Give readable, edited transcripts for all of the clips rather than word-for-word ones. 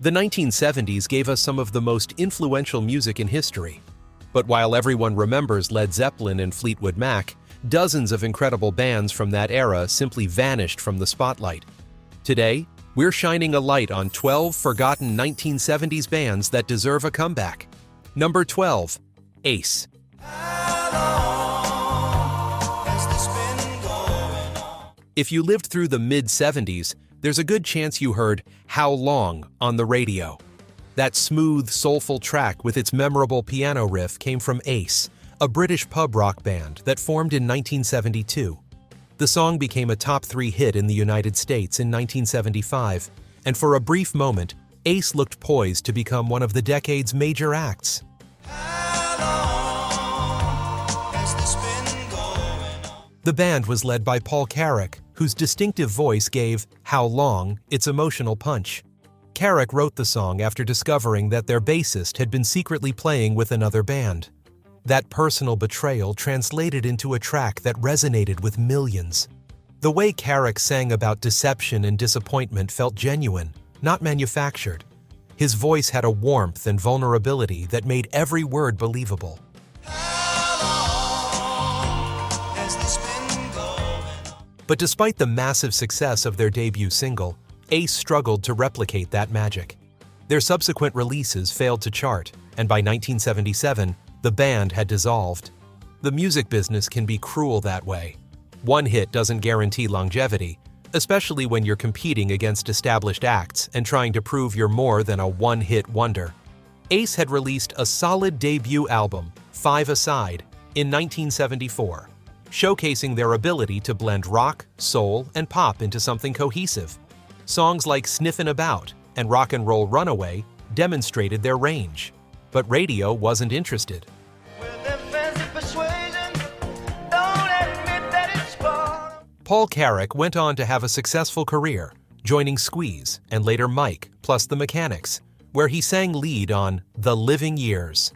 The 1970s gave us some of the most influential music in history. But while everyone remembers Led Zeppelin and Fleetwood Mac, dozens of incredible bands from that era simply vanished from the spotlight. Today, we're shining a light on 12 forgotten 1970s bands that deserve a comeback. Number 12. Ace. If you lived through the mid-70s, there's a good chance you heard How Long on the radio. That smooth, soulful track with its memorable piano riff came from Ace, a British pub rock band that formed in 1972. The song became a top 3 hit in the United States in 1975, and for a brief moment, Ace looked poised to become one of the decade's major acts. The band was led by Paul Carrack, whose distinctive voice gave How Long its emotional punch. Carrack wrote the song after discovering that their bassist had been secretly playing with another band. That personal betrayal translated into a track that resonated with millions. The way Carrack sang about deception and disappointment felt genuine, not manufactured. His voice had a warmth and vulnerability that made every word believable. But despite the massive success of their debut single, Ace struggled to replicate that magic. Their subsequent releases failed to chart, and by 1977, the band had dissolved. The music business can be cruel that way. One hit doesn't guarantee longevity, especially when you're competing against established acts and trying to prove you're more than a one-hit wonder. Ace had released a solid debut album, Five Aside, in 1974. Showcasing their ability to blend rock, soul, and pop into something cohesive. Songs like Sniffin' About and Rock and Roll Runaway demonstrated their range. But radio wasn't interested. Paul Carrack went on to have a successful career, joining Squeeze and later Mike, plus the Mechanics, where he sang lead on The Living Years.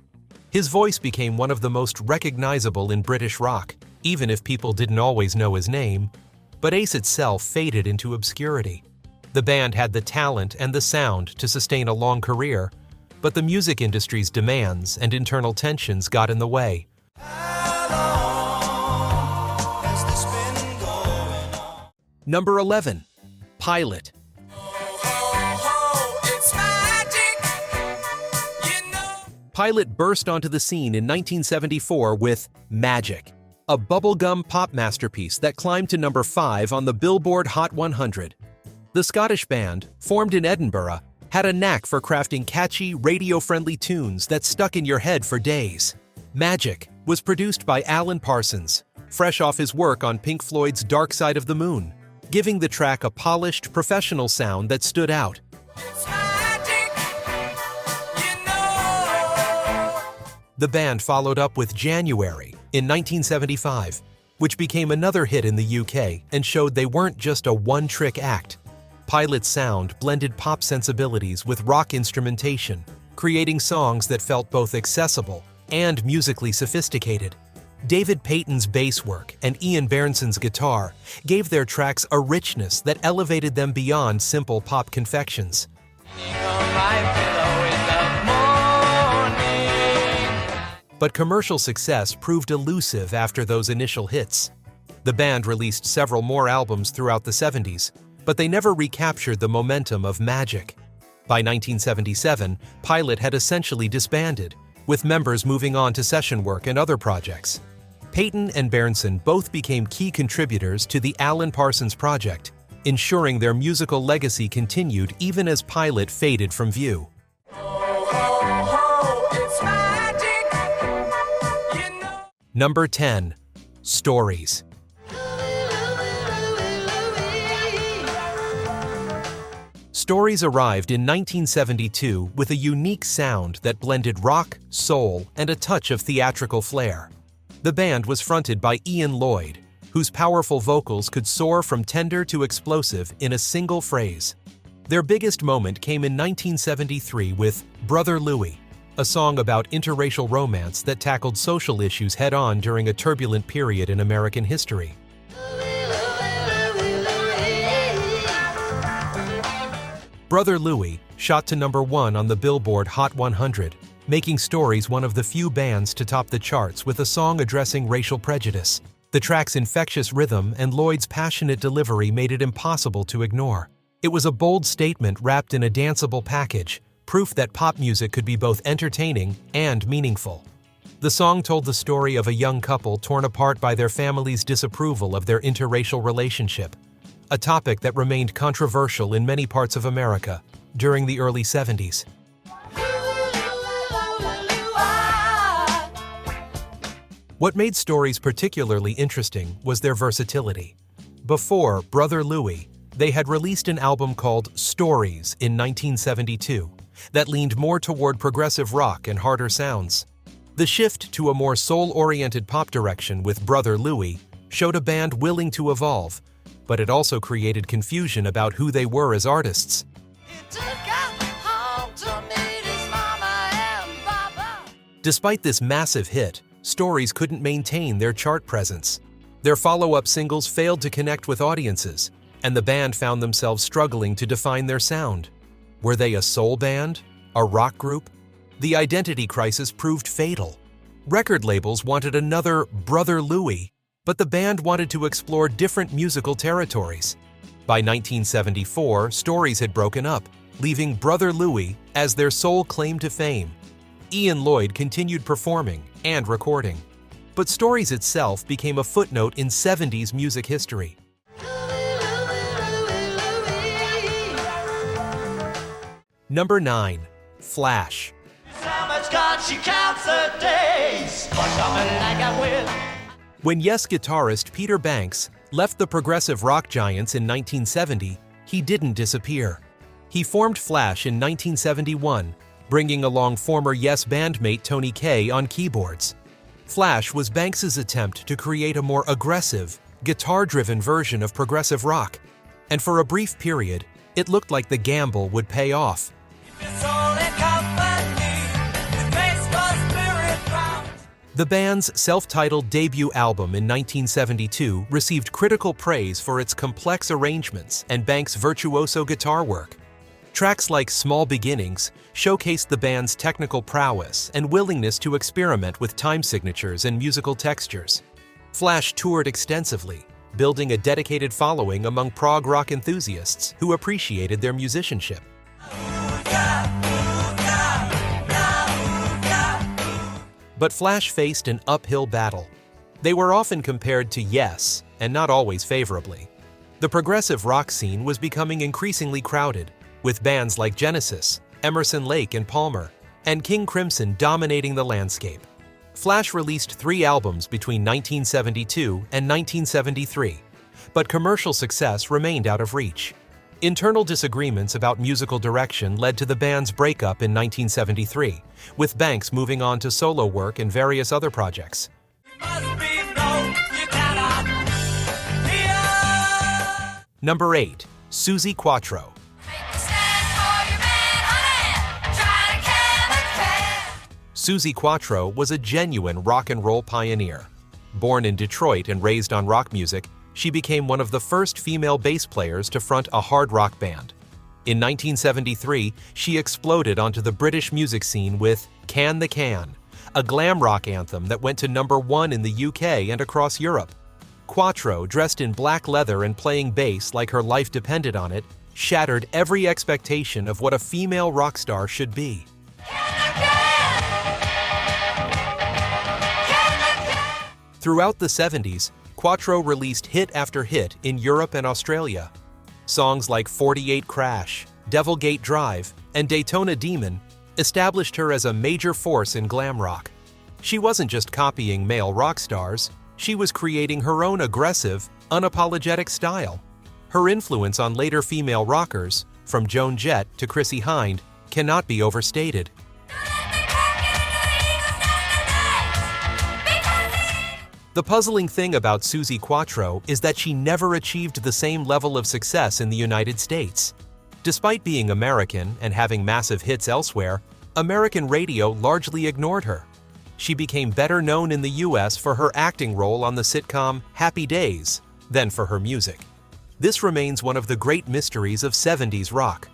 His voice became one of the most recognizable in British rock, even if people didn't always know his name. But Ace itself faded into obscurity. The band had the talent and the sound to sustain a long career, but the music industry's demands and internal tensions got in the way. Number 11. Pilot. Pilot burst onto the scene in 1974 with Magic, a bubblegum pop masterpiece that climbed to number 5 on the Billboard Hot 100. The Scottish band, formed in Edinburgh, had a knack for crafting catchy, radio-friendly tunes that stuck in your head for days. Magic was produced by Alan Parsons, fresh off his work on Pink Floyd's Dark Side of the Moon, giving the track a polished, professional sound that stood out. The band followed up with January in 1975, which became another hit in the UK and showed they weren't just a one-trick act. Pilot's sound blended pop sensibilities with rock instrumentation, creating songs that felt both accessible and musically sophisticated. David Payton's bass work and Ian Bairnson's guitar gave their tracks a richness that elevated them beyond simple pop confections. But commercial success proved elusive after those initial hits. The band released several more albums throughout the 70s, but they never recaptured the momentum of Magic. By 1977, Pilot had essentially disbanded, with members moving on to session work and other projects. Payton and Bairnson both became key contributors to the Alan Parsons Project, ensuring their musical legacy continued even as Pilot faded from view. Number 10. Stories. Stories arrived in 1972 with a unique sound that blended rock, soul, and a touch of theatrical flair. The band was fronted by Ian Lloyd, whose powerful vocals could soar from tender to explosive in a single phrase. Their biggest moment came in 1973 with Brother Louie, a song about interracial romance that tackled social issues head-on during a turbulent period in American history. Brother Louie shot to #1 on the Billboard Hot 100, making Stories one of the few bands to top the charts with a song addressing racial prejudice. The track's infectious rhythm and Lloyd's passionate delivery made it impossible to ignore. It was a bold statement wrapped in a danceable package, proof that pop music could be both entertaining and meaningful. The song told the story of a young couple torn apart by their family's disapproval of their interracial relationship, a topic that remained controversial in many parts of America during the early 70s. What made Stories particularly interesting was their versatility. Before Brother Louie, they had released an album called Stories in 1972 that leaned more toward progressive rock and harder sounds. The shift to a more soul-oriented pop direction with Brother Louie showed a band willing to evolve, but it also created confusion about who they were as artists. Despite this massive hit, Stories couldn't maintain their chart presence. Their follow-up singles failed to connect with audiences, and the band found themselves struggling to define their sound. Were they a soul band? A rock group? The identity crisis proved fatal. Record labels wanted another Brother Louie, but the band wanted to explore different musical territories. By 1974, Stories had broken up, leaving Brother Louie as their sole claim to fame. Ian Lloyd continued performing and recording, but Stories itself became a footnote in 70s music history. Number 9. Flash. When Yes guitarist Peter Banks left the progressive rock giants in 1970, he didn't disappear. He formed Flash in 1971, bringing along former Yes bandmate Tony Kaye on keyboards. Flash was Banks's attempt to create a more aggressive, guitar-driven version of progressive rock, and for a brief period, it looked like the gamble would pay off. The band's self-titled debut album in 1972 received critical praise for its complex arrangements and Banks' virtuoso guitar work. Tracks like Small Beginnings showcased the band's technical prowess and willingness to experiment with time signatures and musical textures. Flash toured extensively, building a dedicated following among prog rock enthusiasts who appreciated their musicianship. But Flash faced an uphill battle. They were often compared to Yes, and not always favorably. The progressive rock scene was becoming increasingly crowded, with bands like Genesis, Emerson, Lake and Palmer, and King Crimson dominating the landscape. Flash released 3 albums between 1972 and 1973, but commercial success remained out of reach. Internal disagreements about musical direction led to the band's breakup in 1973, with Banks moving on to solo work and various other projects. Number 8. Suzi Quatro. Suzi Quatro was a genuine rock and roll pioneer. Born in Detroit and raised on rock music, she became one of the first female bass players to front a hard rock band. In 1973, she exploded onto the British music scene with Can the Can, a glam rock anthem that went to #1 in the UK and across Europe. Quatro, dressed in black leather and playing bass like her life depended on it, shattered every expectation of what a female rock star should be. Throughout the 70s, Quatro released hit after hit in Europe and Australia. Songs like 48 Crash, Devil Gate Drive, and Daytona Demon established her as a major force in glam rock. She wasn't just copying male rock stars, she was creating her own aggressive, unapologetic style. Her influence on later female rockers, from Joan Jett to Chrissie Hynde, cannot be overstated. The puzzling thing about Suzi Quatro is that she never achieved the same level of success in the United States. Despite being American and having massive hits elsewhere, American radio largely ignored her. She became better known in the US for her acting role on the sitcom Happy Days than for her music. This remains one of the great mysteries of 70s rock.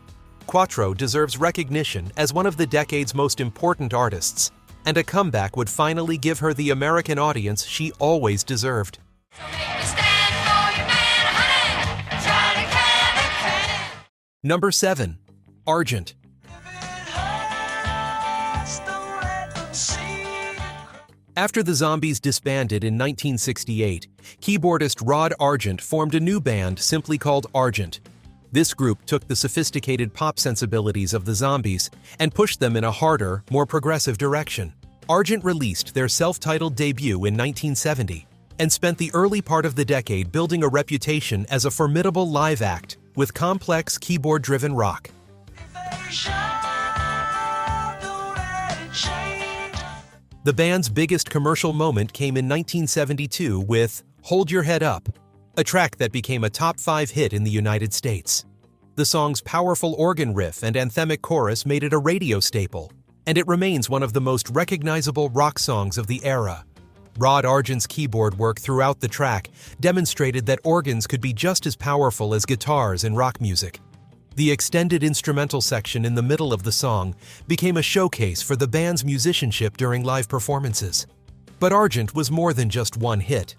Quatro deserves recognition as one of the decade's most important artists, and a comeback would finally give her the American audience she always deserved. Number 7. Argent. After the Zombies disbanded in 1968, keyboardist Rod Argent formed a new band simply called Argent. This group took the sophisticated pop sensibilities of the Zombies and pushed them in a harder, more progressive direction. Argent released their self-titled debut in 1970 and spent the early part of the decade building a reputation as a formidable live act with complex keyboard-driven rock. The band's biggest commercial moment came in 1972 with Hold Your Head Up, a track that became a top 5 hit in the United States. The song's powerful organ riff and anthemic chorus made it a radio staple, and it remains one of the most recognizable rock songs of the era. Rod Argent's keyboard work throughout the track demonstrated that organs could be just as powerful as guitars in rock music. The extended instrumental section in the middle of the song became a showcase for the band's musicianship during live performances. But Argent was more than just one hit.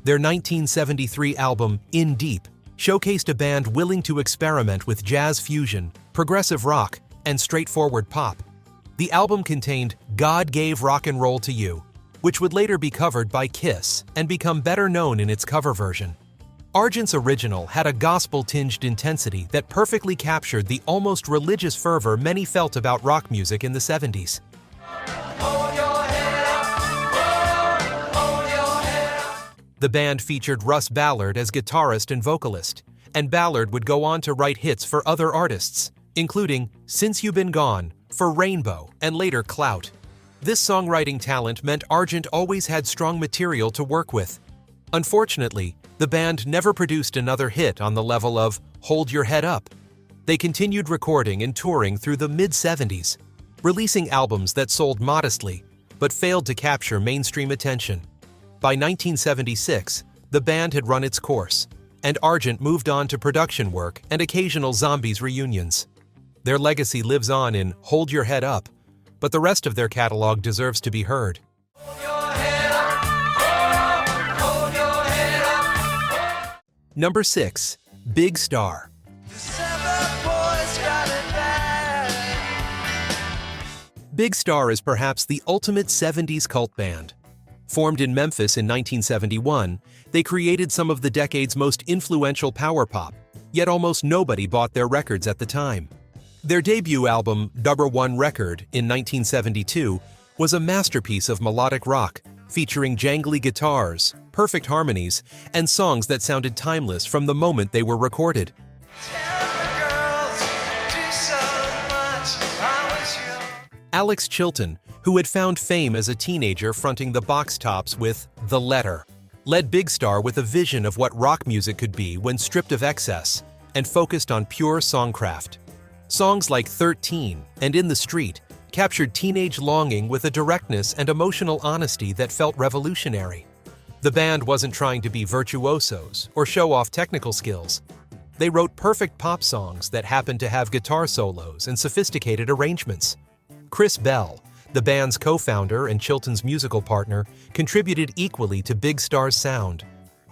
Their 1973 album, In Deep, showcased a band willing to experiment with jazz fusion, progressive rock, and straightforward pop. The album contained God Gave Rock and Roll to You, which would later be covered by Kiss and become better known in its cover version. Argent's original had a gospel-tinged intensity that perfectly captured the almost religious fervor many felt about rock music in the 70s. The band featured Russ Ballard as guitarist and vocalist, and Ballard would go on to write hits for other artists, including Since You've Been Gone, for Rainbow, and later Clout. This songwriting talent meant Argent always had strong material to work with. Unfortunately, the band never produced another hit on the level of Hold Your Head Up. They continued recording and touring through the mid-70s, releasing albums that sold modestly, but failed to capture mainstream attention. By 1976, the band had run its course, and Argent moved on to production work and occasional Zombies reunions. Their legacy lives on in Hold Your Head Up, but the rest of their catalog deserves to be heard. Number 6. Big Star. Big Star is perhaps the ultimate 70s cult band. Formed in Memphis in 1971, they created some of the decade's most influential power pop, yet almost nobody bought their records at the time. Their debut album, Number One Record, in 1972, was a masterpiece of melodic rock, featuring jangly guitars, perfect harmonies, and songs that sounded timeless from the moment they were recorded. Alex Chilton, who had found fame as a teenager fronting the Box Tops with The Letter, led Big Star with a vision of what rock music could be when stripped of excess and focused on pure songcraft. Songs like 13 and In the Street captured teenage longing with a directness and emotional honesty that felt revolutionary. The band wasn't trying to be virtuosos or show off technical skills. They wrote perfect pop songs that happened to have guitar solos and sophisticated arrangements. Chris Bell, the band's co-founder and Chilton's musical partner, contributed equally to Big Star's sound.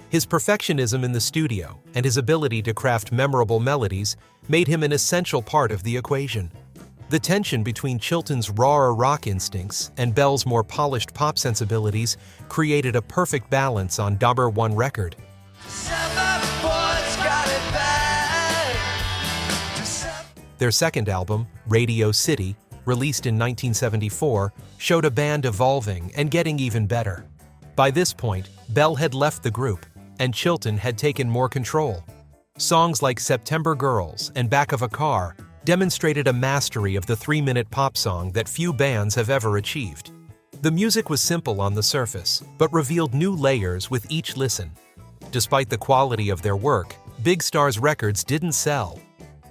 His perfectionism in the studio and his ability to craft memorable melodies made him an essential part of the equation. The tension between Chilton's rawer rock instincts and Bell's more polished pop sensibilities created a perfect balance on Number One Record. Their second album, Radio City, released in 1974, showed a band evolving and getting even better. By this point, Bell had left the group, and Chilton had taken more control. Songs like September Girls and Back of a Car demonstrated a mastery of the 3-minute pop song that few bands have ever achieved. The music was simple on the surface, but revealed new layers with each listen. Despite the quality of their work, Big Star's records didn't sell.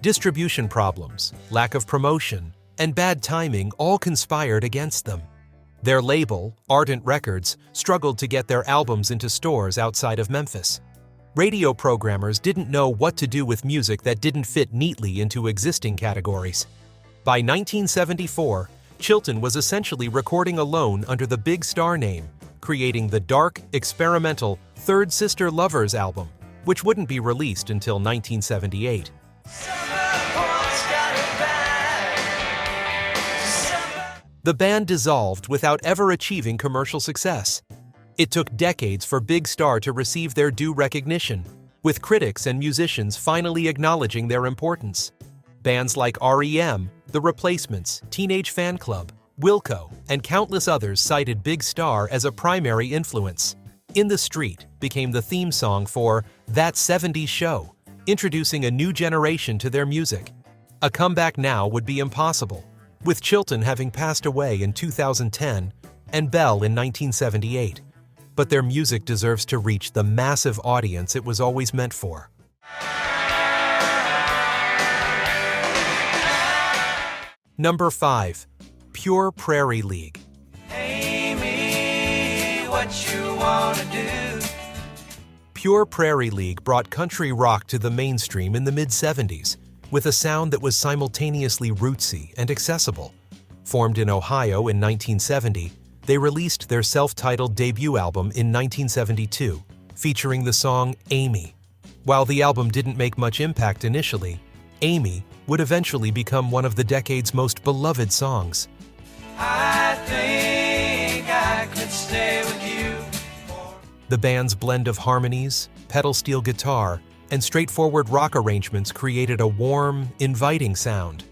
Distribution problems, lack of promotion, and bad timing all conspired against them. Their label, Ardent Records, struggled to get their albums into stores outside of Memphis. Radio programmers didn't know what to do with music that didn't fit neatly into existing categories. By 1974, Chilton was essentially recording alone under the Big Star name, creating the dark, experimental Third Sister Lovers album, which wouldn't be released until 1978. The band dissolved without ever achieving commercial success. It took decades for Big Star to receive their due recognition, with critics and musicians finally acknowledging their importance. Bands like REM, The Replacements, Teenage Fan Club, Wilco, and countless others cited Big Star as a primary influence. In the Street became the theme song for That 70s Show, introducing a new generation to their music. A comeback now would be impossible, with Chilton having passed away in 2010 and Bell in 1978. But their music deserves to reach the massive audience it was always meant for. Number 5. Pure Prairie League. Amy, what you wanna do? Pure Prairie League brought country rock to the mainstream in the mid-70s, with a sound that was simultaneously rootsy and accessible. Formed in Ohio in 1970, they released their self-titled debut album in 1972, featuring the song Amy. While the album didn't make much impact initially, Amy would eventually become one of the decade's most beloved songs. I think I could stay with you. The band's blend of harmonies, pedal steel guitar, and straightforward rock arrangements created a warm, inviting sound.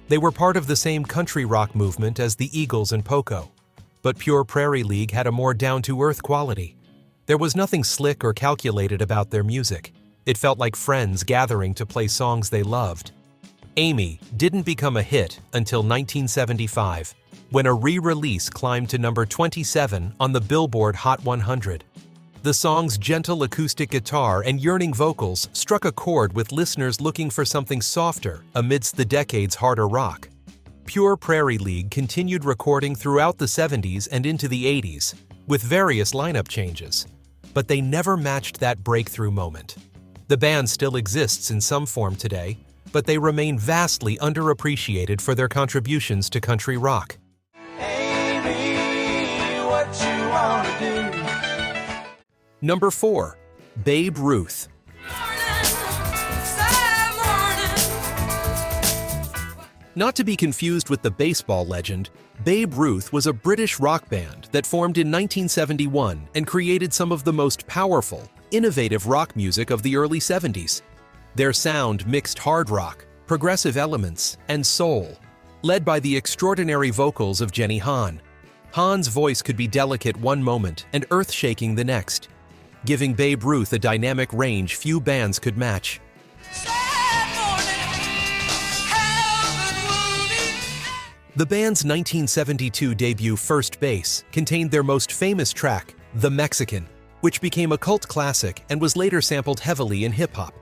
They were part of the same country rock movement as the Eagles and Poco, but Pure Prairie League had a more down-to-earth quality. There was nothing slick or calculated about their music. It felt like friends gathering to play songs they loved. Amy didn't become a hit until 1975, when a re-release climbed to number 27 on the Billboard Hot 100. The song's gentle acoustic guitar and yearning vocals struck a chord with listeners looking for something softer amidst the decade's harder rock. Pure Prairie League continued recording throughout the 70s and into the 80s, with various lineup changes, but they never matched that breakthrough moment. The band still exists in some form today, but they remain vastly underappreciated for their contributions to country rock. Amy, what you wanna do? Number 4. Babe Ruth. Not to be confused with the baseball legend, Babe Ruth was a British rock band that formed in 1971 and created some of the most powerful, innovative rock music of the early 70s. Their sound mixed hard rock, progressive elements, and soul, led by the extraordinary vocals of Jenny Han. Han's voice could be delicate one moment and earth-shaking the next, giving Babe Ruth a dynamic range few bands could match. The band's 1972 debut First Base contained their most famous track, The Mexican, which became a cult classic and was later sampled heavily in hip-hop.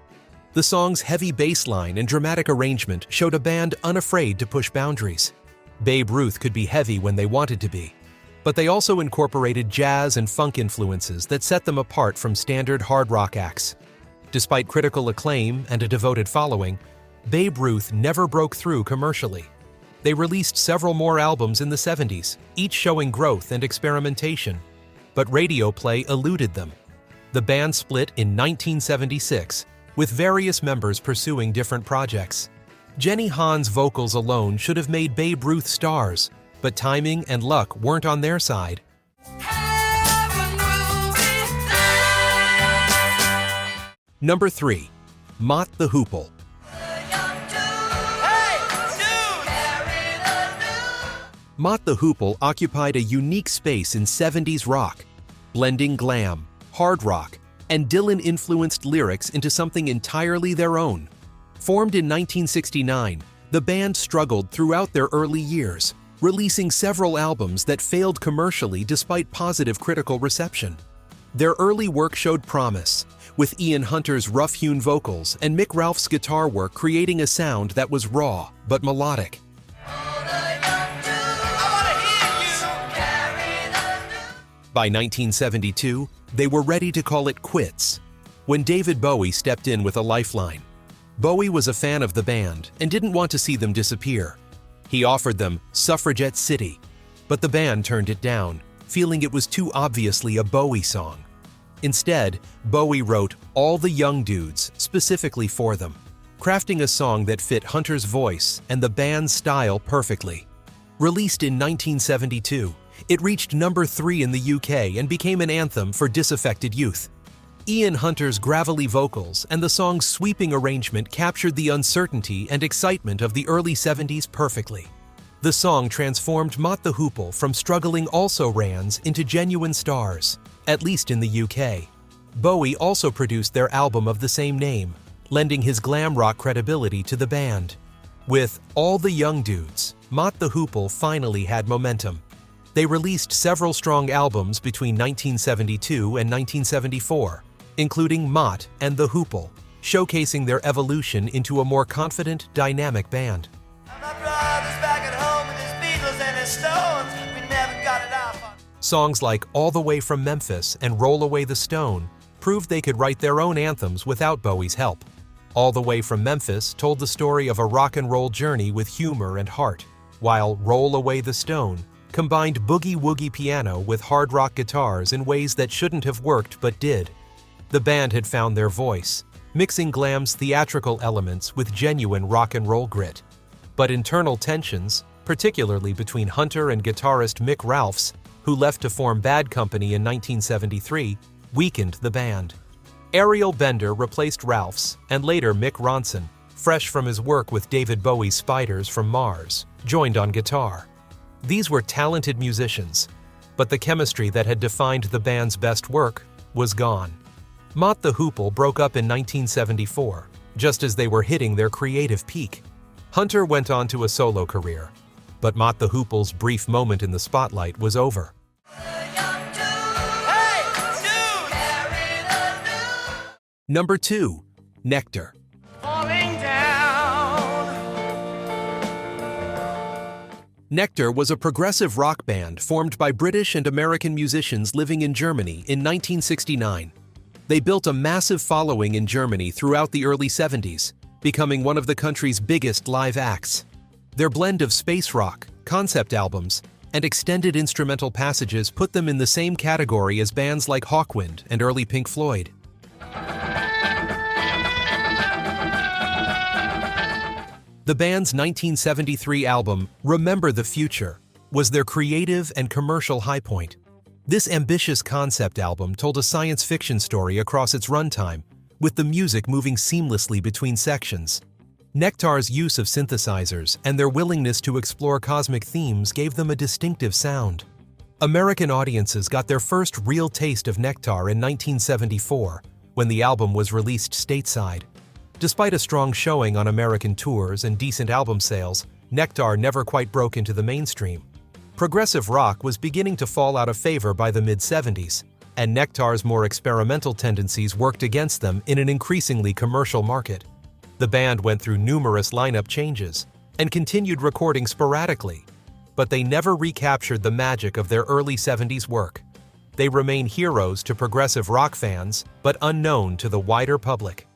The song's heavy bass line and dramatic arrangement showed a band unafraid to push boundaries. Babe Ruth could be heavy when they wanted to be, but they also incorporated jazz and funk influences that set them apart from standard hard rock acts. Despite critical acclaim and a devoted following, Babe Ruth never broke through commercially. They released several more albums in the 70s, each showing growth and experimentation, but radio play eluded them. The band split in 1976, with various members pursuing different projects. Jenny Han's vocals alone should have made Babe Ruth stars, but timing and luck weren't on their side. Number 3. Mott the Hoople. Mott the Hoople occupied a unique space in 70s rock, blending glam, hard rock, and Dylan-influenced lyrics into something entirely their own. Formed in 1969, the band struggled throughout their early years, releasing several albums that failed commercially despite positive critical reception. Their early work showed promise, with Ian Hunter's rough-hewn vocals and Mick Ralph's guitar work creating a sound that was raw but melodic. By 1972, they were ready to call it quits. when David Bowie stepped in with a lifeline. Bowie was a fan of the band and didn't want to see them disappear. He offered them Suffragette City, but the band turned it down, feeling it was too obviously a Bowie song. Instead, Bowie wrote All the Young Dudes specifically for them, crafting a song that fit Hunter's voice and the band's style perfectly. Released in 1972, it reached number 3 in the UK and became an anthem for disaffected youth. Ian Hunter's gravelly vocals and the song's sweeping arrangement captured the uncertainty and excitement of the early 70s perfectly. The song transformed Mott the Hoople from struggling also-rans into genuine stars, at least in the UK. Bowie also produced their album of the same name, lending his glam rock credibility to the band. With All the Young Dudes, Mott the Hoople finally had momentum. They released several strong albums between 1972 and 1974, including Mott and the Hoople, showcasing their evolution into a more confident, dynamic band. Songs like All the Way from Memphis and Roll Away the Stone proved they could write their own anthems without Bowie's help. All the Way from Memphis told the story of a rock and roll journey with humor and heart, while Roll Away the Stone combined boogie-woogie piano with hard rock guitars in ways that shouldn't have worked but did. The band had found their voice, mixing glam's theatrical elements with genuine rock and roll grit. But internal tensions, particularly between Hunter and guitarist Mick Ralphs, who left to form Bad Company in 1973, weakened the band. Ariel Bender replaced Ralphs, and later Mick Ronson, fresh from his work with David Bowie's Spiders from Mars, joined on guitar. These were talented musicians, but the chemistry that had defined the band's best work was gone. Mott the Hoople broke up in 1974, just as they were hitting their creative peak. Hunter went on to a solo career, but Mott the Hoople's brief moment in the spotlight was over. Number 2. Nektar. Nektar was a progressive rock band formed by British and American musicians living in Germany in 1969. They built a massive following in Germany throughout the early 70s, becoming one of the country's biggest live acts. Their blend of space rock, concept albums, and extended instrumental passages put them in the same category as bands like Hawkwind and early Pink Floyd. The band's 1973 album, Remember the Future, was their creative and commercial high point. This ambitious concept album told a science fiction story across its runtime, with the music moving seamlessly between sections. Nektar's use of synthesizers and their willingness to explore cosmic themes gave them a distinctive sound. American audiences got their first real taste of Nektar in 1974, when the album was released stateside. Despite a strong showing on American tours and decent album sales, Nektar never quite broke into the mainstream. Progressive rock was beginning to fall out of favor by the mid-70s, and Nektar's more experimental tendencies worked against them in an increasingly commercial market. The band went through numerous lineup changes and continued recording sporadically, but they never recaptured the magic of their early 70s work. They remain heroes to progressive rock fans, but unknown to the wider public.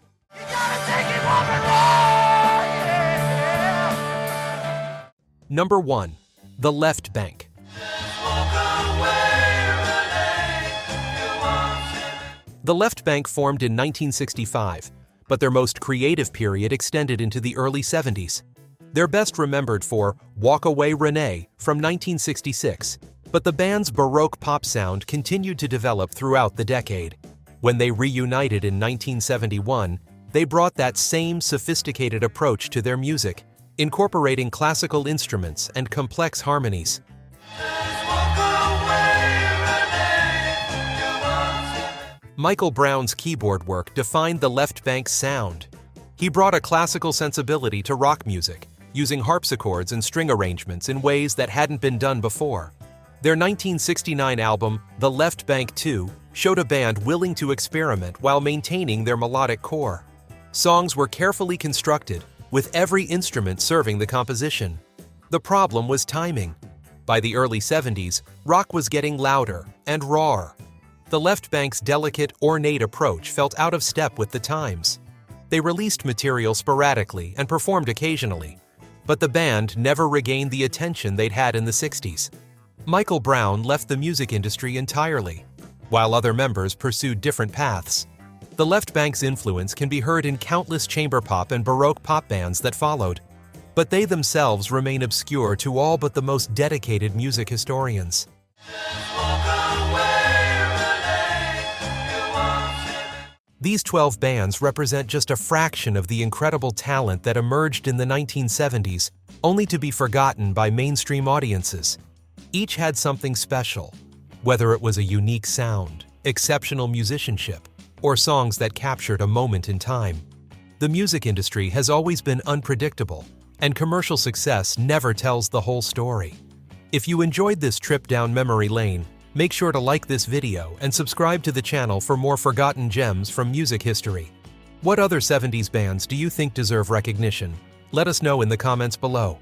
Number 1. The Left Banke. The Left Banke formed in 1965, but their most creative period extended into the early 70s. They're best remembered for Walk Away Renee from 1966, but the band's Baroque pop sound continued to develop throughout the decade. When they reunited in 1971, they brought that same sophisticated approach to their music, incorporating classical instruments and complex harmonies. Michael Brown's keyboard work defined the Left Banke sound. He brought a classical sensibility to rock music, using harpsichords and string arrangements in ways that hadn't been done before. Their 1969 album, The Left Banke 2, showed a band willing to experiment while maintaining their melodic core. Songs were carefully constructed, with every instrument serving the composition. The problem was timing. By the early 70s, rock was getting louder and rawer. The Left Banke's delicate, ornate approach felt out of step with the times. They released material sporadically and performed occasionally, but the band never regained the attention they'd had in the 60s. Michael Brown left the music industry entirely, while other members pursued different paths. The Left Banke's influence can be heard in countless chamber pop and baroque pop bands that followed, but they themselves remain obscure to all but the most dedicated music historians. These 12 bands represent just a fraction of the incredible talent that emerged in the 1970s, only to be forgotten by mainstream audiences. Each had something special, whether it was a unique sound, exceptional musicianship, or songs that captured a moment in time. The music industry has always been unpredictable, and commercial success never tells the whole story. If you enjoyed this trip down memory lane, make sure to like this video and subscribe to the channel for more forgotten gems from music history. What other 70s bands do you think deserve recognition? Let us know in the comments below.